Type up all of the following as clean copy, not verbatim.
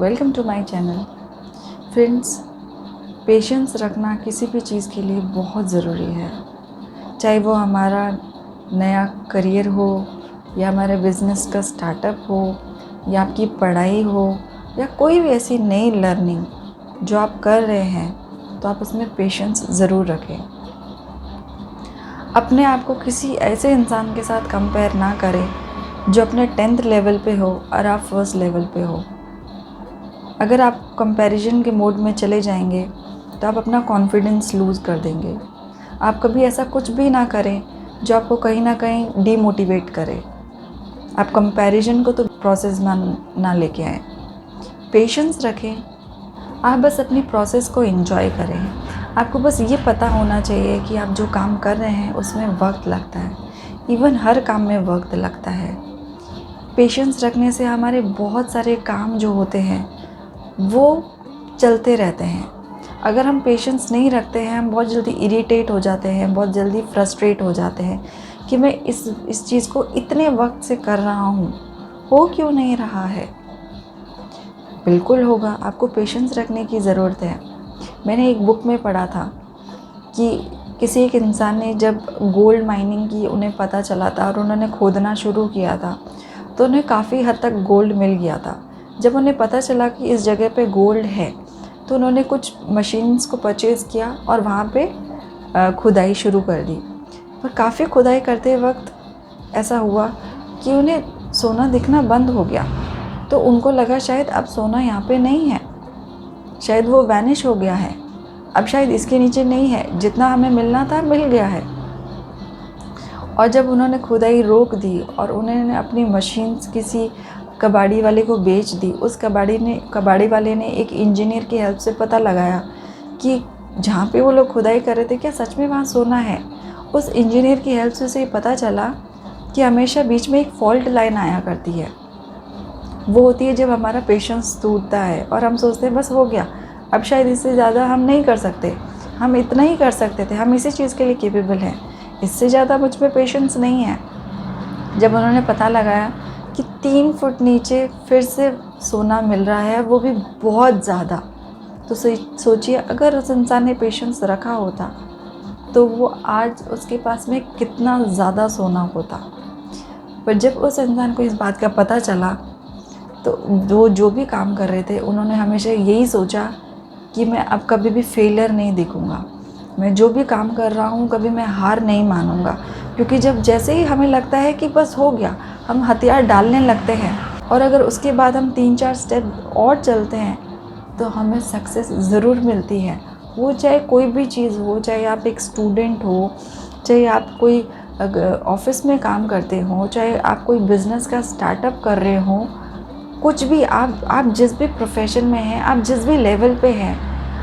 Welcome to my channel. Friends, patience रखना किसी भी चीज़ के लिए बहुत ज़रूरी है। चाहे वो हमारा नया करियर हो या हमारे बिज़नेस का स्टार्टअप हो या आपकी पढ़ाई हो या कोई भी ऐसी नई लर्निंग जो आप कर रहे हैं, तो आप उसमें पेशेंस ज़रूर रखें। अपने आप को किसी ऐसे इंसान के साथ कंपेयर ना करें जो अपने 10th लेवल पे हो और आप फर्स्ट लेवल पे हो। अगर आप कंपैरिजन के मोड में चले जाएंगे तो आप अपना कॉन्फिडेंस लूज़ कर देंगे। आप कभी ऐसा कुछ भी ना करें जो आपको कहीं ना कहीं डीमोटिवेट करे। आप कंपैरिजन को तो प्रोसेस में ना लेके आए। पेशेंस रखें। आप बस अपनी प्रोसेस को एंजॉय करें। आपको बस ये पता होना चाहिए कि आप जो काम कर रहे हैं उसमें वक्त लगता है। इवन हर काम में वक्त लगता है। पेशेंस रखने से हमारे बहुत सारे काम जो होते हैं वो चलते रहते हैं। अगर हम पेशेंस नहीं रखते हैं, हम बहुत जल्दी इरिटेट हो जाते हैं, बहुत जल्दी फ्रस्ट्रेट हो जाते हैं कि मैं इस चीज़ को इतने वक्त से कर रहा हूँ, हो क्यों नहीं रहा है। बिल्कुल होगा, आपको पेशेंस रखने की ज़रूरत है। मैंने एक बुक में पढ़ा था कि किसी एक इंसान ने जब गोल्ड माइनिंग की उन्हें पता चला था और उन्होंने खोदना शुरू किया था तो उन्हें काफ़ी हद तक गोल्ड मिल गया था। जब उन्हें पता चला कि इस जगह पे गोल्ड है तो उन्होंने कुछ मशीन्स को परचेज़ किया और वहाँ पे खुदाई शुरू कर दी। पर काफ़ी खुदाई करते वक्त ऐसा हुआ कि उन्हें सोना दिखना बंद हो गया। तो उनको लगा शायद अब सोना यहाँ पे नहीं है, शायद वो वैनिश हो गया है, अब शायद इसके नीचे नहीं है, जितना हमें मिलना था मिल गया है। और जब उन्होंने खुदाई रोक दी और उन्होंने अपनी मशीन्स किसी कबाड़ी वाले को बेच दी, उस कबाड़ी वाले ने एक इंजीनियर की हेल्प से पता लगाया कि जहाँ पे वो लोग खुदाई कर रहे थे क्या सच में वहाँ सोना है। उस इंजीनियर की हेल्प से उसे पता चला कि हमेशा बीच में एक फॉल्ट लाइन आया करती है। वो होती है जब हमारा पेशेंस टूटता है और हम सोचते हैं बस हो गया, अब शायद इससे ज़्यादा हम नहीं कर सकते, हम इतना ही कर सकते थे, हम इसी चीज़ के लिए कैपेबल हैं, इससे ज़्यादा मुझ में पेशेंस नहीं है। जब उन्होंने पता लगाया कि 3 फुट नीचे फिर से सोना मिल रहा है, वो भी बहुत ज़्यादा, तो सोचिए अगर उस इंसान ने पेशेंस रखा होता तो वो आज उसके पास में कितना ज़्यादा सोना होता। पर जब उस इंसान को इस बात का पता चला तो वो जो भी काम कर रहे थे उन्होंने हमेशा यही सोचा कि मैं अब कभी भी फेलियर नहीं दिखूँगा, मैं जो भी काम कर रहा हूँ कभी मैं हार नहीं मानूंगा। क्योंकि जब जैसे ही हमें लगता है कि बस हो गया, हम हथियार डालने लगते हैं और अगर उसके बाद हम 3-4 स्टेप और चलते हैं तो हमें सक्सेस ज़रूर मिलती है। वो चाहे कोई भी चीज़ हो, चाहे आप एक स्टूडेंट हो, चाहे आप कोई ऑफिस में काम करते हो, चाहे आप कोई बिज़नेस का स्टार्टअप कर रहे हो, कुछ भी आप जिस भी प्रोफेशन में हैं, आप जिस भी लेवल पे हैं,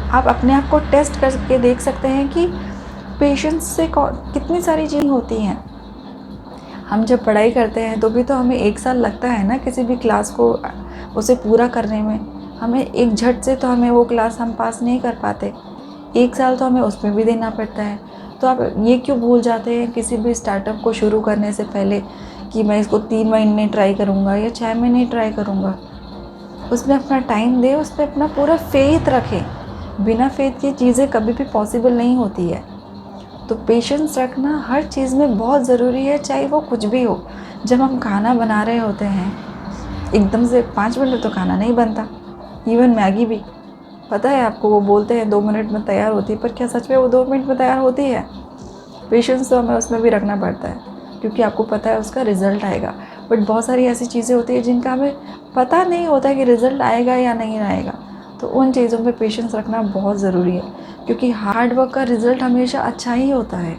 आप अपने आप को टेस्ट करके देख सकते हैं कि पेशेंस से कितनी सारी चीज़ें होती हैं। हम जब पढ़ाई करते हैं तो भी तो हमें 1 साल लगता है ना किसी भी क्लास को उसे पूरा करने में। हमें एक झट से तो हमें वो क्लास हम पास नहीं कर पाते, 1 साल तो हमें उसमें भी देना पड़ता है। तो आप ये क्यों भूल जाते हैं किसी भी स्टार्टअप को शुरू करने से पहले कि मैं इसको 3 महीने ट्राई करूँगा या 6 महीने ट्राई करूँगा। उसमें अपना टाइम दें, उस पर अपना पूरा फेथ रखें। बिना फेथ की चीज़ें कभी भी पॉसिबल नहीं होती है। तो पेशेंस रखना हर चीज़ में बहुत ज़रूरी है, चाहे वो कुछ भी हो। जब हम खाना बना रहे होते हैं एकदम से 5 मिनट में तो खाना नहीं बनता। इवन मैगी भी, पता है आपको, वो बोलते हैं 2 मिनट में तैयार होती है, पर क्या सच में वो 2 मिनट में तैयार होती है? पेशेंस तो हमें उसमें भी रखना पड़ता है क्योंकि आपको पता है उसका रिज़ल्ट आएगा। बट बहुत सारी ऐसी चीज़ें होती है जिनका हमें पता नहीं होता कि रिज़ल्ट आएगा या नहीं आएगा। तो उन चीज़ों पे पेशेंस रखना बहुत ज़रूरी है क्योंकि हार्ड वर्क का रिज़ल्ट हमेशा अच्छा ही होता है।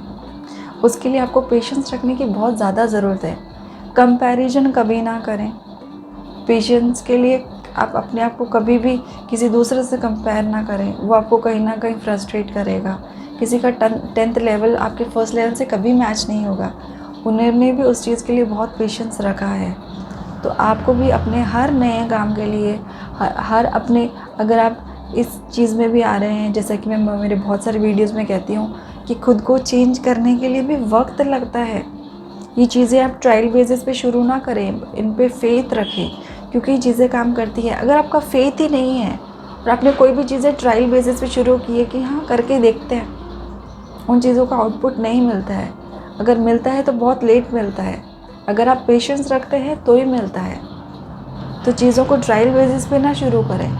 उसके लिए आपको पेशेंस रखने की बहुत ज़्यादा ज़रूरत है। कंपैरिजन कभी ना करें। पेशेंस के लिए आप अपने आप को कभी भी किसी दूसरे से कंपेयर ना करें, वो आपको कहीं ना कहीं फ्रस्ट्रेट करेगा। किसी का 10th लेवल आपके फर्स्ट लेवल से कभी मैच नहीं होगा। उन्होंने भी उस चीज़ के लिए बहुत पेशेंस रखा है। तो आपको भी अपने हर नए काम के लिए हर अपने, अगर आप इस चीज़ में भी आ रहे हैं, जैसा कि मैं मेरे बहुत सारे वीडियोस में कहती हूँ कि खुद को चेंज करने के लिए भी वक्त लगता है। ये चीज़ें आप ट्रायल बेसिस पे शुरू ना करें, इन पे फेथ रखें क्योंकि चीज़ें काम करती है। अगर आपका फेथ ही नहीं है और आपने कोई भी चीज़ें ट्रायल बेसिस पे शुरू की है कि हाँ करके देखते हैं, उन चीज़ों का आउटपुट नहीं मिलता है। अगर मिलता है तो बहुत लेट मिलता है। अगर आप पेशेंस रखते हैं तो ही मिलता है। तो चीज़ों को ट्रायल बेसिस पे ना शुरू करें,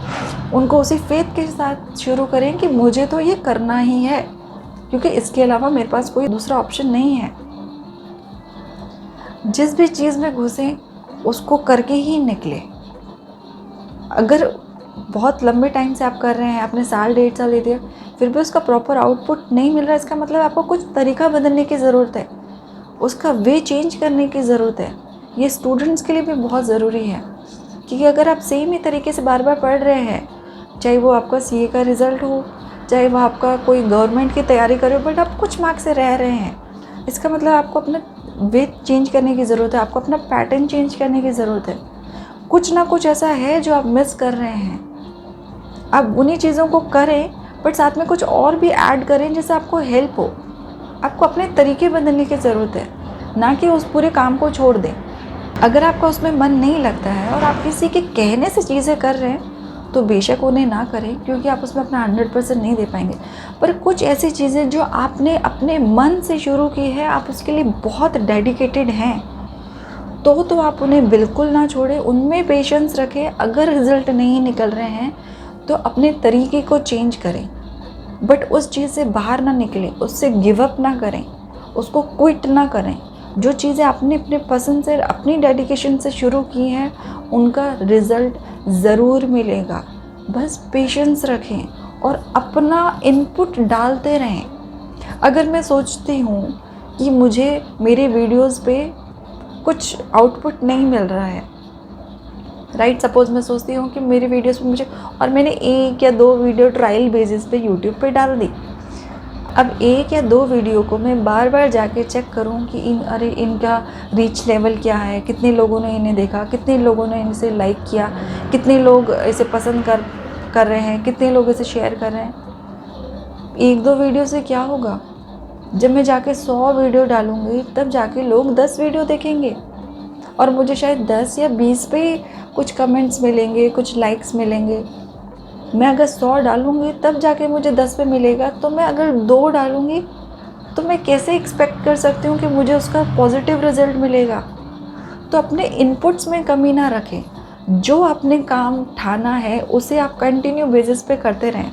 उनको उसी फेथ के साथ शुरू करें कि मुझे तो ये करना ही है, क्योंकि इसके अलावा मेरे पास कोई दूसरा ऑप्शन नहीं है। जिस भी चीज़ में घुसें उसको करके ही निकले। अगर बहुत लंबे टाइम से आप कर रहे हैं, आपने साल 1.5 साल दे दिया, फिर भी उसका प्रॉपर आउटपुट नहीं मिल रहा है, इसका मतलब आपको कुछ तरीका बदलने की ज़रूरत है, उसका वे चेंज करने की ज़रूरत है। ये स्टूडेंट्स के लिए भी बहुत ज़रूरी है, क्योंकि अगर आप सेम ही तरीके से बार बार पढ़ रहे हैं, चाहे वो आपका सीए का रिज़ल्ट हो, चाहे वो आपका कोई गवर्नमेंट की तैयारी करे, बट आप कुछ मार्क्स से रह रहे हैं, इसका मतलब आपको अपना वे चेंज करने की ज़रूरत है, आपको अपना पैटर्न चेंज करने की ज़रूरत है। कुछ ना कुछ ऐसा है जो आप मिस कर रहे हैं। आप उन्हीं चीज़ों को करें, बट साथ में कुछ और भी ऐड करें जिससे आपको हेल्प हो। आपको अपने तरीके बदलने की ज़रूरत है, ना कि उस पूरे काम को छोड़ दें। अगर आपका उसमें मन नहीं लगता है और आप किसी के कहने से चीज़ें कर रहे हैं, तो बेशक उन्हें ना करें, क्योंकि आप उसमें अपना 100% नहीं दे पाएंगे। पर कुछ ऐसी चीज़ें जो आपने अपने मन से शुरू की है, आप उसके लिए बहुत डेडिकेटेड हैं, तो आप उन्हें बिल्कुल ना छोड़ें, उनमें पेशेंस रखें। अगर रिज़ल्ट नहीं निकल रहे हैं तो अपने तरीके को चेंज करें, बट उस चीज़ से बाहर ना निकलें, उससे गिव अप ना करें, उसको क्विट ना करें। जो चीज़ें आपने अपने पसंद से, अपनी डेडिकेशन से शुरू की हैं, उनका रिज़ल्ट ज़रूर मिलेगा। बस पेशेंस रखें और अपना इनपुट डालते रहें। अगर मैं सोचती हूँ कि मुझे मेरे वीडियोस पे कुछ आउटपुट नहीं मिल रहा है, राइट, सपोज़ मैं सोचती हूँ कि मेरी वीडियोस पे मुझे, और मैंने 1 या 2 वीडियो ट्रायल बेसिस पे यूट्यूब पे डाल दी। अब 1 या 2 वीडियो को मैं बार बार जाके चेक करूँ कि इनका रीच लेवल क्या है, कितने लोगों ने इन्हें देखा, कितने लोगों ने इसे लाइक किया, कितने लोग इसे पसंद कर रहे हैं, कितने लोग इसे शेयर कर रहे हैं। 1-2 वीडियो से क्या होगा? जब मैं जाके 100 वीडियो डालूँगी, तब जाके लोग 10 वीडियो देखेंगे और मुझे शायद 10 या 20 पे कुछ कमेंट्स मिलेंगे, कुछ लाइक्स मिलेंगे। मैं अगर 100 डालूँगी तब जाके मुझे 10 पे मिलेगा, तो मैं अगर 2 डालूँगी तो मैं कैसे एक्सपेक्ट कर सकती हूँ कि मुझे उसका पॉजिटिव रिज़ल्ट मिलेगा। तो अपने इनपुट्स में कमी ना रखें। जो आपने काम ठाना है उसे आप कंटिन्यू बेसिस पे करते रहें।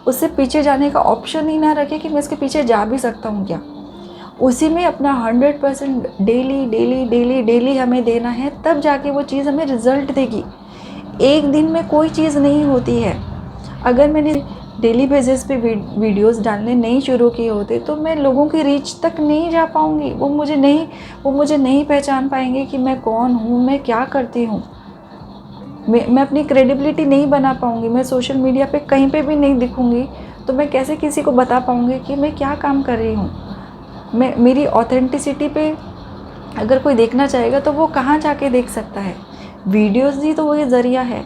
उससे पीछे जाने का ऑप्शन ही ना रखें कि मैं इसके पीछे जा भी सकता हूँ क्या। उसी में अपना 100% डेली डेली डेली डेली हमें देना है, तब जाके वो चीज़ हमें रिज़ल्ट देगी। एक दिन में कोई चीज़ नहीं होती है। अगर मैंने डेली बेसिस पे वीडियोस डालने नहीं शुरू किए होते, तो मैं लोगों की रीच तक नहीं जा पाऊँगी। वो मुझे नहीं पहचान पाएंगे कि मैं कौन हूँ, मैं क्या करती हूँ। मैं अपनी क्रेडिबिलिटी नहीं बना पाऊँगी। मैं सोशल मीडिया पे कहीं पे भी नहीं दिखूँगी, तो मैं कैसे किसी को बता पाऊँगी कि मैं क्या काम कर रही हूँ। मेरी ऑथेंटिसिटी पे अगर कोई देखना चाहेगा तो वो कहाँ जाके देख सकता है? वीडियोज़ ही तो वही ज़रिया है।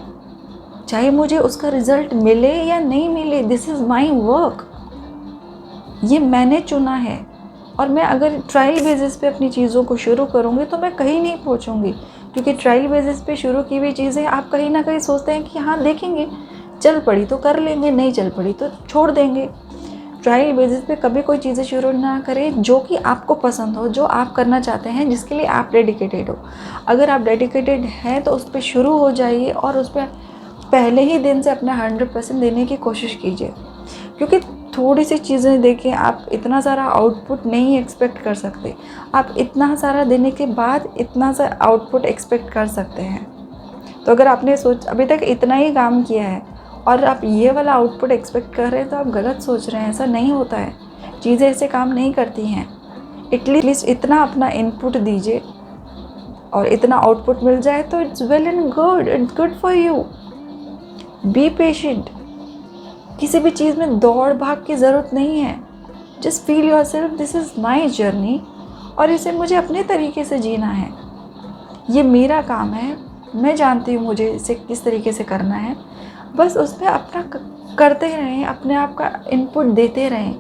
चाहे मुझे उसका रिज़ल्ट मिले या नहीं मिले, दिस इज़ माई वर्क। ये मैंने चुना है, और मैं अगर ट्रायल बेसिस पे अपनी चीज़ों को शुरू करूँगी तो मैं कहीं नहीं पहुँचूँगी, क्योंकि ट्रायल बेसिस पे शुरू की हुई चीज़ें आप कहीं ना कहीं सोचते हैं कि हाँ देखेंगे, चल पड़ी तो कर लेंगे, नहीं चल पड़ी तो छोड़ देंगे। ट्रायल बेसिस पे कभी कोई चीज़ें शुरू ना करें जो कि आपको पसंद हो, जो आप करना चाहते हैं, जिसके लिए आप डेडिकेटेड हो। अगर आप डेडिकेटेड हैं तो उस पर शुरू हो जाइए और उस पर पहले ही दिन से अपना 100% देने की कोशिश कीजिए, क्योंकि थोड़ी सी चीज़ें देखें, आप इतना सारा आउटपुट नहीं एक्सपेक्ट कर सकते। आप इतना सारा देने के बाद इतना सा आउटपुट एक्सपेक्ट कर सकते हैं। तो अगर आपने अभी तक इतना ही काम किया है और आप ये वाला आउटपुट एक्सपेक्ट कर रहे हैं, तो आप गलत सोच रहे हैं। ऐसा नहीं होता है, चीज़ें ऐसे काम नहीं करती हैं। एटलीस्ट इतना अपना इनपुट दीजिए और इतना आउटपुट मिल जाए तो it's well and good, it's good for you. Be patient. किसी भी चीज़ में दौड़ भाग की ज़रूरत नहीं है। Just feel your self, this is my journey, और इसे मुझे अपने तरीके से जीना है। ये मेरा काम है, मैं जानती हूँ मुझे इसे किस तरीके से करना है। बस उसमें अपना करते रहें, अपने आप का इनपुट देते रहें,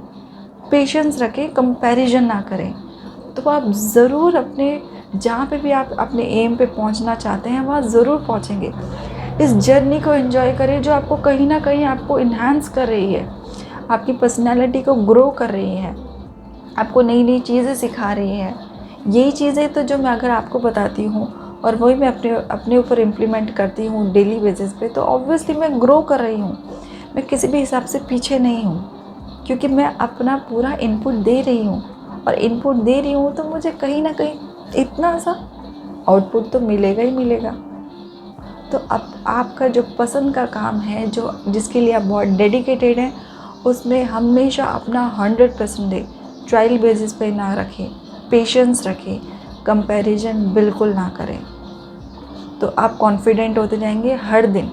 पेशेंस रखें, कंपैरिजन ना करें, तो आप ज़रूर अपने जहाँ पे भी आप अपने एम पे पहुँचना चाहते हैं वहाँ ज़रूर पहुँचेंगे। इस जर्नी को एंजॉय करिए जो आपको कहीं ना कहीं आपको इन्हांस कर रही है, आपकी पर्सनालिटी को ग्रो कर रही है, आपको नई नई चीज़ें सिखा रही है। यही चीज़ें तो जो मैं अगर आपको बताती हूँ और वही मैं अपने ऊपर इम्प्लीमेंट करती हूँ डेली बेसिस पे, तो ऑब्वियसली मैं ग्रो कर रही हूँ। मैं किसी भी हिसाब से पीछे नहीं हूँ, क्योंकि मैं अपना पूरा इनपुट दे रही हूँ, और इनपुट दे रही हूँ तो मुझे कहीं ना कहीं इतना सा आउटपुट तो मिलेगा ही मिलेगा। तो अब आपका जो पसंद का काम है, जो जिसके लिए आप बहुत डेडिकेटेड हैं, उसमें हमेशा अपना 100% दें। ट्रायल बेसिस पे ना रखें, पेशेंस रखें, कंपैरिजन बिल्कुल ना करें। तो आप कॉन्फिडेंट होते जाएंगे हर दिन,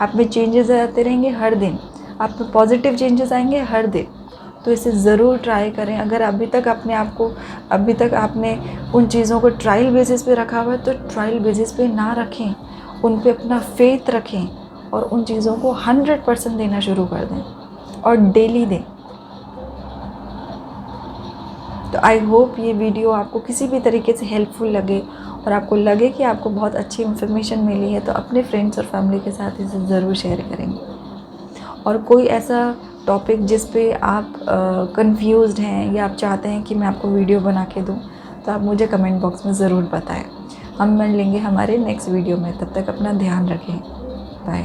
आप में चेंजेस आते रहेंगे हर दिन, आप में पॉजिटिव चेंजेस आएंगे हर दिन। तो इसे ज़रूर ट्राई करें। अगर अभी तक आपने उन चीज़ों को ट्रायल बेसिस पे रखा हुआ है तो ट्रायल बेसिस पे ना रखें, उन पे अपना फेथ रखें और उन चीज़ों को 100% देना शुरू कर दें और डेली दें। तो आई होप ये वीडियो आपको किसी भी तरीके से हेल्पफुल लगे और आपको लगे कि आपको बहुत अच्छी इन्फॉर्मेशन मिली है, तो अपने फ्रेंड्स और फैमिली के साथ इसे ज़रूर शेयर करेंगे। और कोई ऐसा टॉपिक जिस पे आप कंफ्यूज्ड हैं या आप चाहते हैं कि मैं आपको वीडियो बना के दूं, तो आप मुझे कमेंट बॉक्स में ज़रूर बताएं। हम मिल लेंगे हमारे नेक्स्ट वीडियो में। तब तक अपना ध्यान रखें। बाय।